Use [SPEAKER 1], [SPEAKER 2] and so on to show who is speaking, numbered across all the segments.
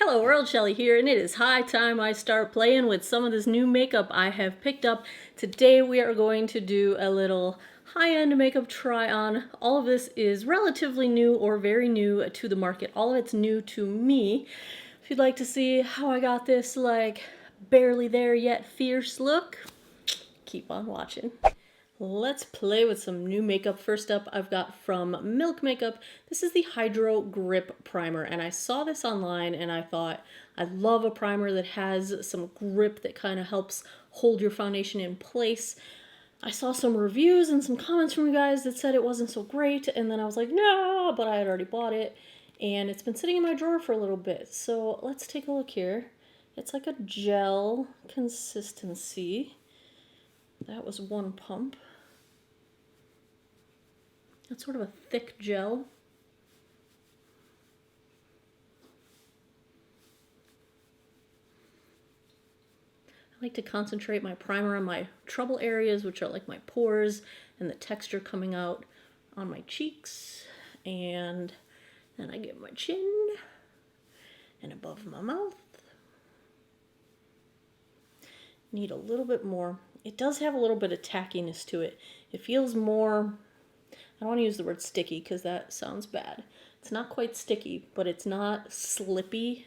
[SPEAKER 1] Hello world, Shelly here, and it is high time I start playing with some of this new makeup I have picked up. Today we are going to do a little high-end makeup try-on. All of this is relatively new or very new to the market. All of it's new to me. If you'd like to see how I got this, like, barely there yet fierce look, keep on watching. Let's play with some new makeup. First up, I've got from Milk Makeup. This is the Hydro Grip Primer, and I saw this online and I thought, I love a primer that has some grip that kind of helps hold your foundation in place. I saw some reviews and some comments from you guys that said it wasn't so great, and then I was like, no, but I had already bought it, and it's been sitting in my drawer for a little bit. So let's take a look here. It's like a gel consistency. That was one pump. It's sort of a thick gel. I like to concentrate my primer on my trouble areas, which are like my pores and the texture coming out on my cheeks. And then I get my chin and above my mouth. Need a little bit more. It does have a little bit of tackiness to it. It feels more, I don't want to use the word sticky because that sounds bad. It's not quite sticky, but it's not slippy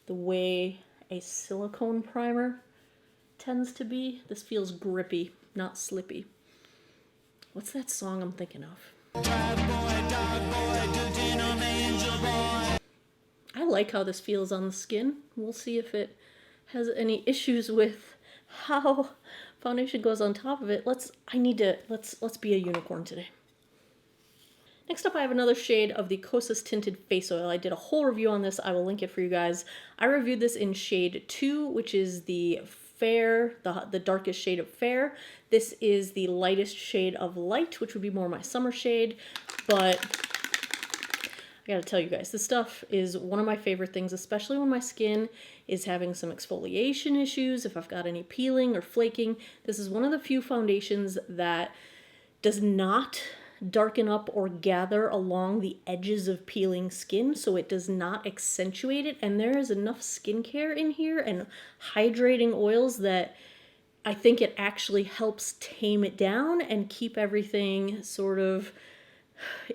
[SPEAKER 1] the way a silicone primer tends to be. This feels grippy, not slippy. What's that song I'm thinking of? I like how this feels on the skin. We'll see if it has any issues with how foundation goes on top of it. Let's be a unicorn today. Next up, I have another shade of the Kosas Tinted Face Oil. I did a whole review on this. I will link it for you guys. I reviewed this in shade 2, which is the fair, the darkest shade of fair. This is the lightest shade of light, which would be more my summer shade. But I gotta tell you guys, this stuff is one of my favorite things, especially when my skin is having some exfoliation issues, if I've got any peeling or flaking. This is one of the few foundations that does not darken up or gather along the edges of peeling skin, so it does not accentuate it. And there is enough skincare in here and hydrating oils that I think it actually helps tame it down and keep everything sort of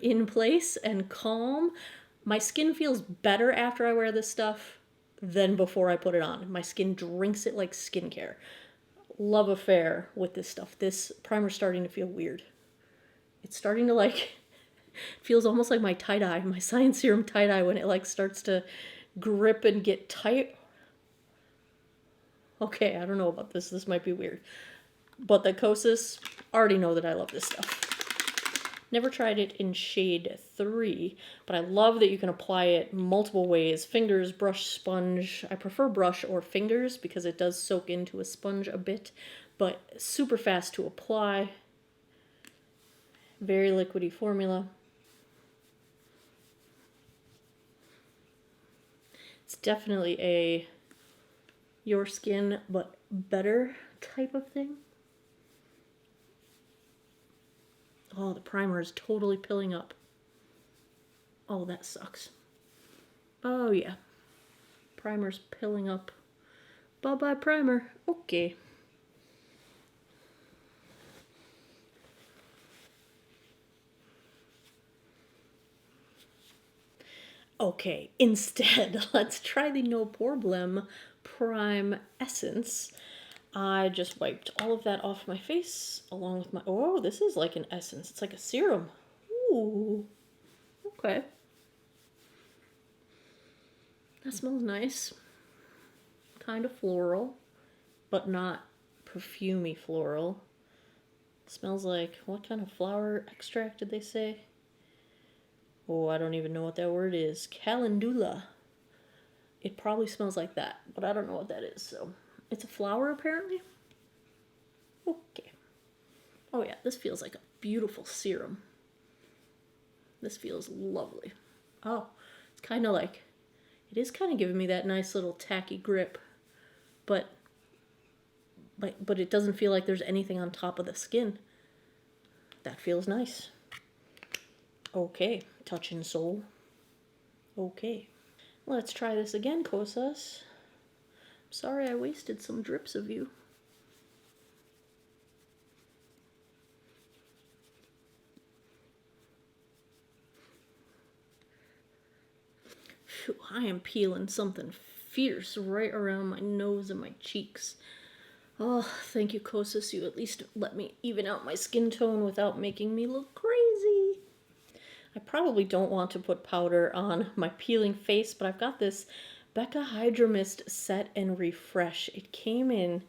[SPEAKER 1] in place and calm. My skin feels better after I wear this stuff than before I put it on. My skin drinks it like skincare. Love affair with this stuff. This primer's starting to feel weird. It's starting to like, feels almost like my tie-dye, my Science Serum tie-dye when it like starts to grip and get tight. Okay, I don't know about this. This might be weird. But the Kosas, already know that I love this stuff. Never tried it in shade 3, but I love that you can apply it multiple ways. Fingers, brush, sponge. I prefer brush or fingers because it does soak into a sponge a bit, but super fast to apply. Very liquidy formula. It's definitely a your skin but better type of thing. Oh, the primer is totally pilling up. Oh, that sucks. Oh yeah. Primer's pilling up. Bye-bye primer. Okay. Okay, instead, let's try the No Problem Prime Essence. I just wiped all of that off my face, along with my... Oh, this is like an essence. It's like a serum. Ooh. Okay. That smells nice. Kind of floral, but not perfumey floral. It smells like... What kind of flower extract did they say? Oh, I don't even know what that word is. Calendula. It probably smells like that, but I don't know what that is, so... It's a flower, apparently? Okay. Oh yeah, this feels like a beautiful serum. This feels lovely. Oh, it's kind of like... It is kind of giving me that nice little tacky grip, but it doesn't feel like there's anything on top of the skin. That feels nice. Okay, touch and soul. Okay. Let's try this again, Kosas. Sorry I wasted some drips of you. Phew, I am peeling something fierce right around my nose and my cheeks. Oh, thank you, Kosas. You at least let me even out my skin tone without making me look crazy. I probably don't want to put powder on my peeling face, but I've got this Becca Hydro Mist Set and Refresh. It came in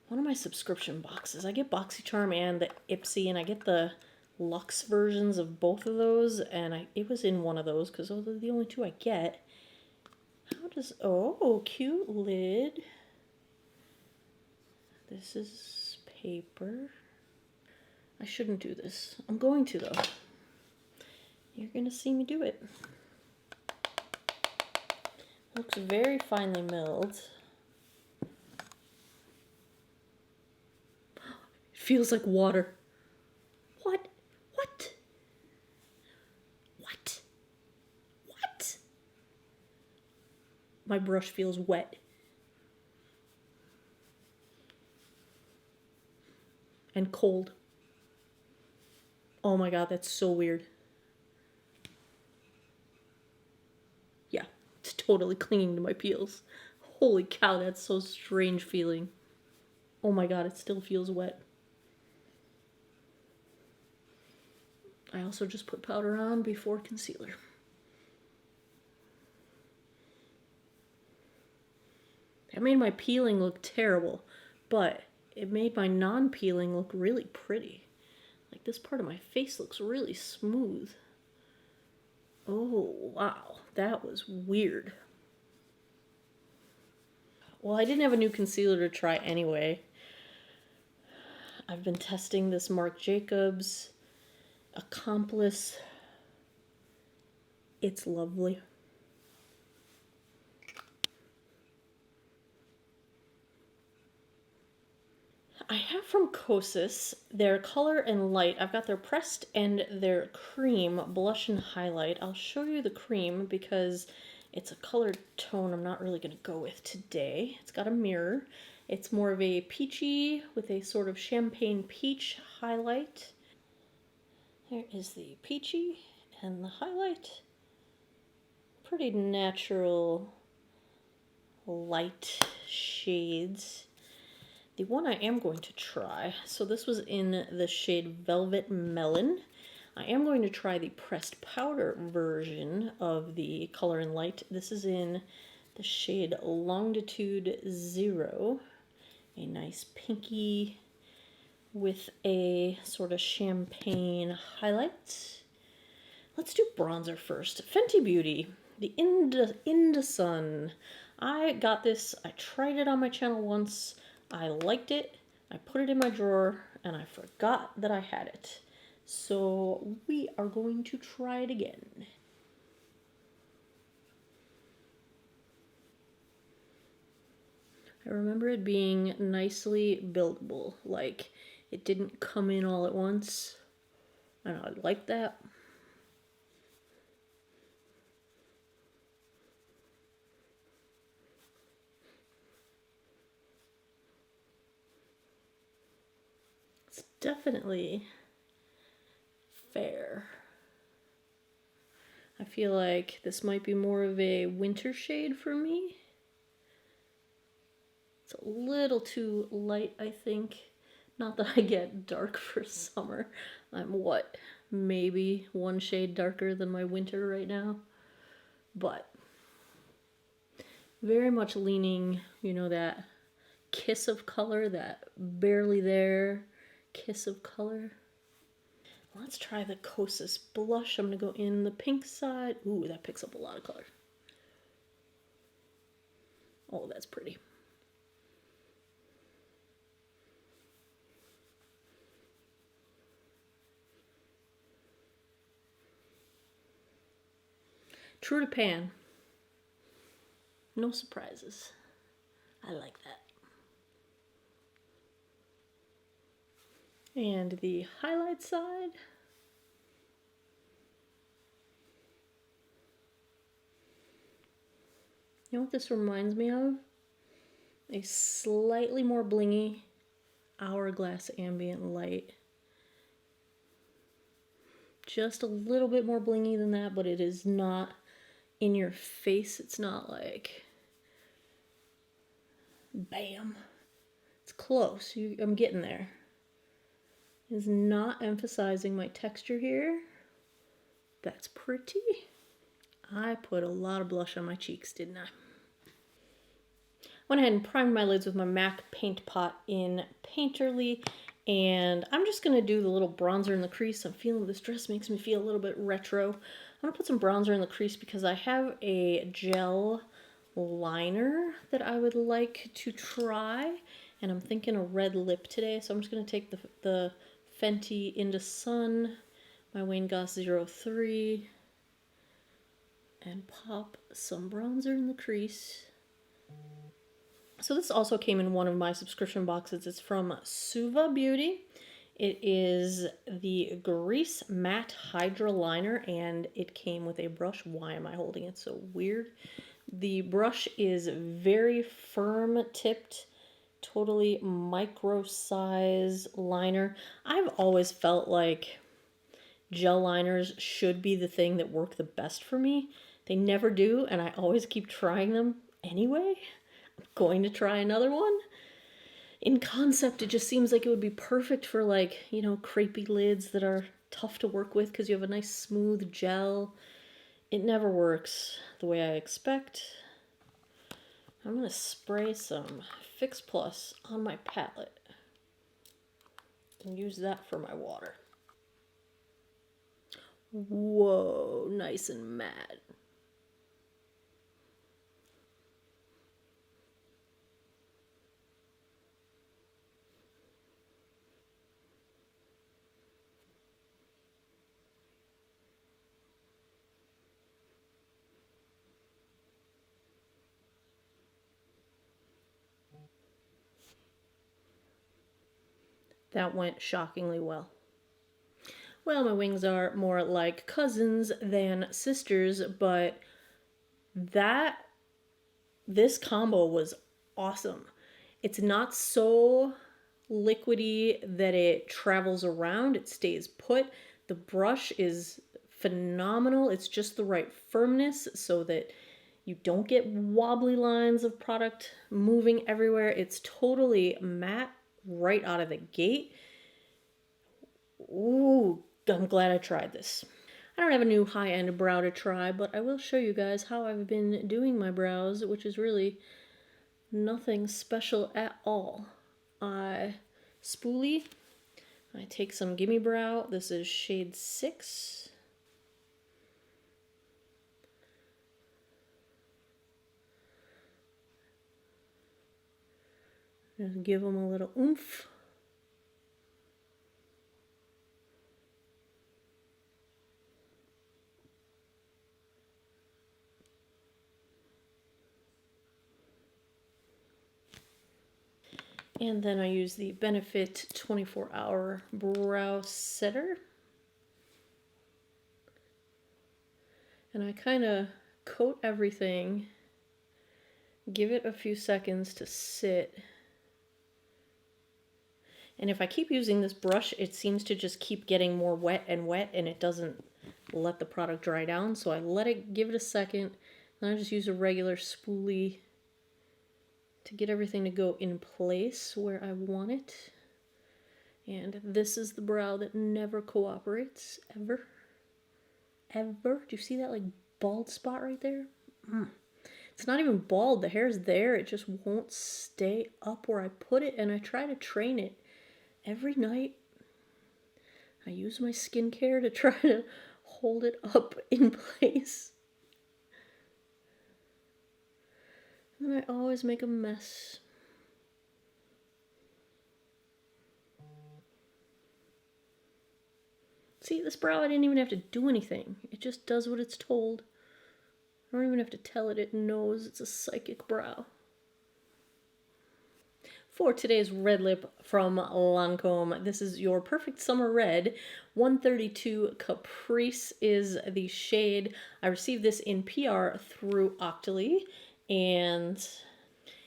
[SPEAKER 1] one of my subscription boxes. I get BoxyCharm and the Ipsy, and I get the Luxe versions of both of those, and it was in one of those because those are the only two I get. How does... Oh, cute lid. This is paper. I shouldn't do this. I'm going to, though. You're going to see me do it. Looks very finely milled. It feels like water. What? What? What? What? My brush feels wet. And cold. Oh my god, that's so weird. Yeah, it's totally clinging to my peels. Holy cow, that's so strange feeling. Oh my god, it still feels wet. I also just put powder on before concealer. That made my peeling look terrible, but it made my non-peeling look really pretty. Like this part of my face looks really smooth. Oh, wow. That was weird. Well, I didn't have a new concealer to try anyway. I've been testing this Marc Jacobs Accomplice. It's lovely. I have from Kosas their Color and Light. I've got their Pressed and their Cream Blush and Highlight. I'll show you the cream because it's a colored tone I'm not really going to go with today. It's got a mirror. It's more of a peachy with a sort of champagne peach highlight. There is the peachy and the highlight. Pretty natural light shades. The one I am going to try, so this was in the shade Velvet Melon. I am going to try the pressed powder version of the Color and Light. This is in the shade Longitude 0. A nice pinky with a sort of champagne highlight. Let's do bronzer first. Fenty Beauty, the Indasun. I got this, I tried it on my channel once. I liked it, I put it in my drawer, and I forgot that I had it. So we are going to try it again. I remember it being nicely buildable, like it didn't come in all at once, and I like that. It's definitely fair. I feel like this might be more of a winter shade for me. It's a little too light, I think. Not that I get dark for summer. I'm what, maybe one shade darker than my winter right now. But very much leaning, you know, that kiss of color, that barely there kiss of color. Let's try the Kosas blush. I'm going to go in the pink side. Ooh, that picks up a lot of color. Oh, that's pretty. True to pan. No surprises. I like that. And the highlight side. You know what this reminds me of? A slightly more blingy Hourglass Ambient Light. Just a little bit more blingy than that, but it is not in your face. It's not like bam. It's close. I'm getting there. It's not emphasizing my texture here. That's pretty. I put a lot of blush on my cheeks, didn't I? Went ahead and primed my lids with my MAC Paint Pot in Painterly. And I'm just going to do the little bronzer in the crease. I'm feeling this dress makes me feel a little bit retro. I'm going to put some bronzer in the crease because I have a gel liner that I would like to try. And I'm thinking a red lip today. So I'm just going to take the Fenty Into Sun, my Wayne Goss 03, and pop some bronzer in the crease. So this also came in one of my subscription boxes. It's from SUVA Beauty. It is the Grease Matte Hydra Liner, and it came with a brush. Why am I holding it so weird? The brush is very firm tipped, totally micro size liner. I've always felt like gel liners should be the thing that work the best for me. They never do, and I always keep trying them anyway. I'm going to try another one. In concept, it just seems like it would be perfect for, like, you know, crepey lids that are tough to work with because you have a nice smooth gel. It never works the way I expect. I'm going to spray some Fix Plus on my palette and use that for my water. Whoa, nice and matte. That went shockingly well. Well, my wings are more like cousins than sisters, but this combo was awesome. It's not so liquidy that it travels around, it stays put. The brush is phenomenal. It's just the right firmness so that you don't get wobbly lines of product moving everywhere. It's totally matte right out of the gate. Ooh, I'm glad I tried this. I don't have a new high-end brow to try, but I will show you guys how I've been doing my brows, which is really nothing special at all. I spoolie. I take some Gimme Brow. This is shade 6. Just give them a little oomph. And then I use the Benefit 24-Hour Brow Setter. And I kind of coat everything, give it a few seconds to sit. And if I keep using this brush, it seems to just keep getting more wet, and it doesn't let the product dry down. So I let it, give it a second, then I just use a regular spoolie to get everything to go in place where I want it. And this is the brow that never cooperates, ever. Ever. Do you see that, like, bald spot right there? It's not even bald. The hair's there. It just won't stay up where I put it, and I try to train it every night. I use my skincare to try to hold it up in place. And I always make a mess. See, this brow, I didn't even have to do anything. It just does what it's told. I don't even have to tell it. It knows it's a psychic brow. For today's red lip from Lancome, this is your Perfect Summer Red. 132 Caprice is the shade. I received this in PR through Octoly, And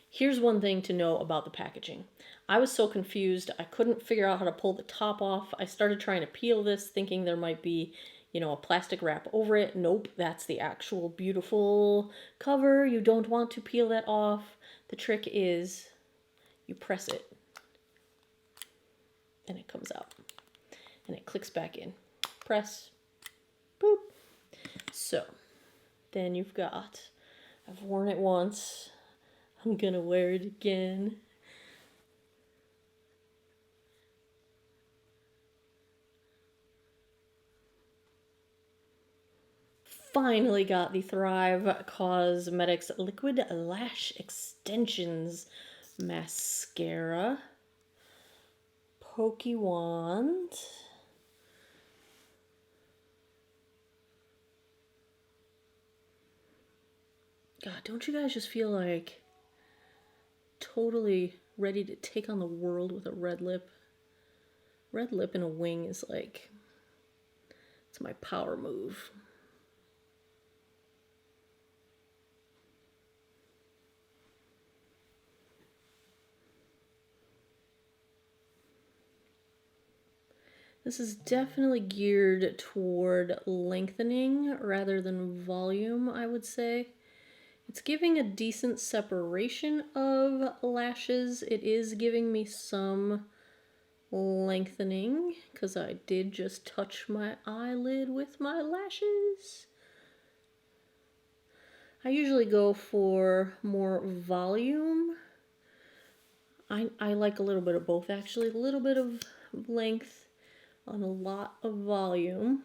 [SPEAKER 1] here's one thing to know about the packaging. I was so confused. I couldn't figure out how to pull the top off. I started trying to peel this thinking there might be, you know, a plastic wrap over it. Nope, that's the actual beautiful cover. You don't want to peel that off. The trick is you press it and it comes out and it clicks back in. Press, boop. So then you've got, I've worn it once. I'm gonna wear it again. Finally got the Thrive Causemetics Liquid Lash Extensions Mascara. Pokey wand. God, don't you guys just feel like totally ready to take on the world with a red lip? Red lip and a wing is like, it's my power move. This is definitely geared toward lengthening rather than volume, I would say. It's giving a decent separation of lashes. It is giving me some lengthening because I did just touch my eyelid with my lashes. I usually go for more volume. I like a little bit of both actually. A little bit of length on a lot of volume.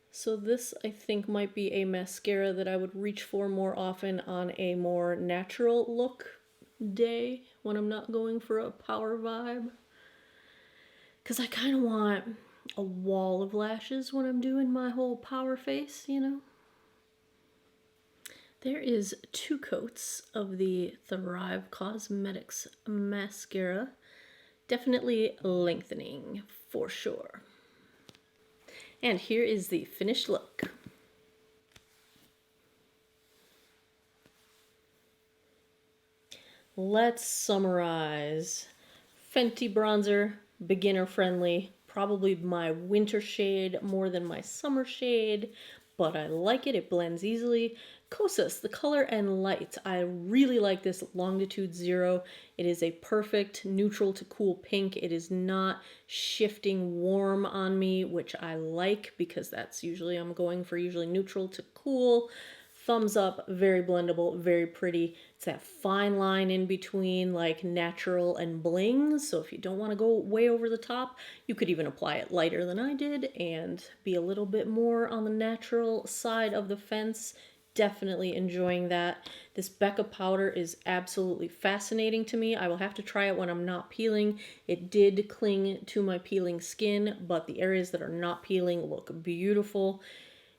[SPEAKER 1] So this, I think, might be a mascara that I would reach for more often on a more natural look day when I'm not going for a power vibe. Because I kind of want a wall of lashes when I'm doing my whole power face, you know? There is 2 coats of the Thrive Causemetics mascara. Definitely lengthening for sure. And here is the finished look. Let's summarize. Fenty bronzer, beginner friendly, probably my winter shade more than my summer shade, but I like it, it blends easily. Kosas, the color and light. I really like this Longitude Zero. It is a perfect neutral to cool pink. It is not shifting warm on me, which I like because that's usually, I'm going for usually neutral to cool. Thumbs up, very blendable, very pretty. It's that fine line in between like natural and bling. So if you don't want to go way over the top, you could even apply it lighter than I did and be a little bit more on the natural side of the fence. Definitely enjoying that. This Becca powder is absolutely fascinating to me. I will have to try it when I'm not peeling. It did cling to my peeling skin, but the areas that are not peeling look beautiful.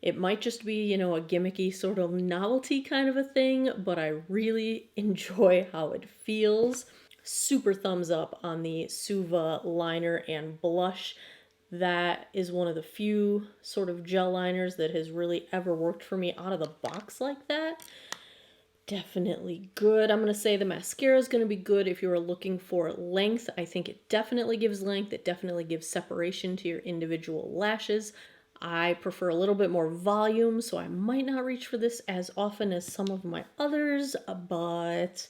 [SPEAKER 1] It might just be, you know, a gimmicky sort of novelty kind of a thing, but I really enjoy how it feels. Super thumbs up on the SUVA liner and blush. That is one of the few sort of gel liners that has really ever worked for me out of the box like that. Definitely good. I'm going to say the mascara is going to be good if you're looking for length. I think it definitely gives length. It definitely gives separation to your individual lashes. I prefer a little bit more volume, so I might not reach for this as often as some of my others, but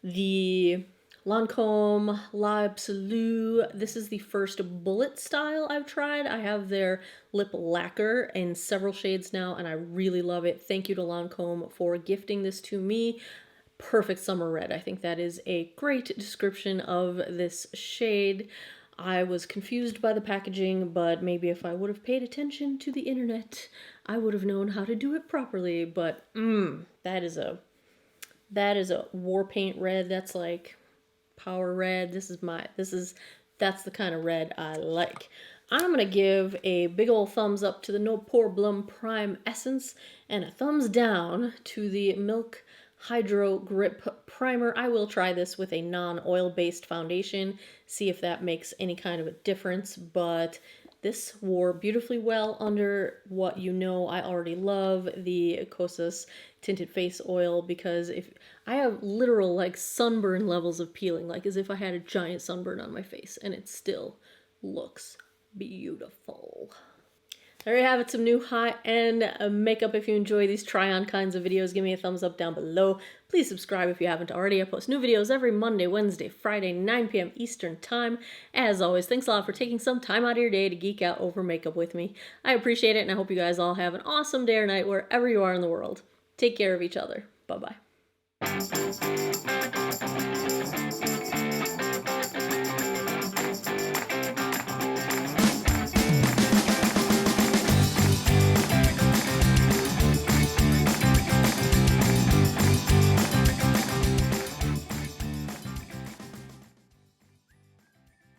[SPEAKER 1] the Lancome L'Absolu, this is the first bullet style I've tried. I have their lip lacquer in several shades now, and I really love it. Thank you to Lancome for gifting this to me. Perfect summer red. I think that is a great description of this shade. I was confused by the packaging, but maybe if I would have paid attention to the internet, I would have known how to do it properly. But that is a war paint red. That's like power red. That's the kind of red I like. I'm gonna give a big old thumbs up to the No Pore Blum Prime Essence and a thumbs down to the Milk Hydro Grip Primer. I will try this with a non-oil based foundation, see if that makes any kind of a difference, but This wore beautifully well under what you know I already love, the Kosas tinted face oil, because if I have literal like sunburn levels of peeling, like as if I had a giant sunburn on my face, and it still looks beautiful. There you have it, some new high-end makeup. If you enjoy these try-on kinds of videos, give me a thumbs up down below. Please subscribe if you haven't already. I post new videos every Monday, Wednesday, Friday, 9 p.m. Eastern Time. As always, thanks a lot for taking some time out of your day to geek out over makeup with me. I appreciate it, and I hope you guys all have an awesome day or night wherever you are in the world. Take care of each other. Bye-bye.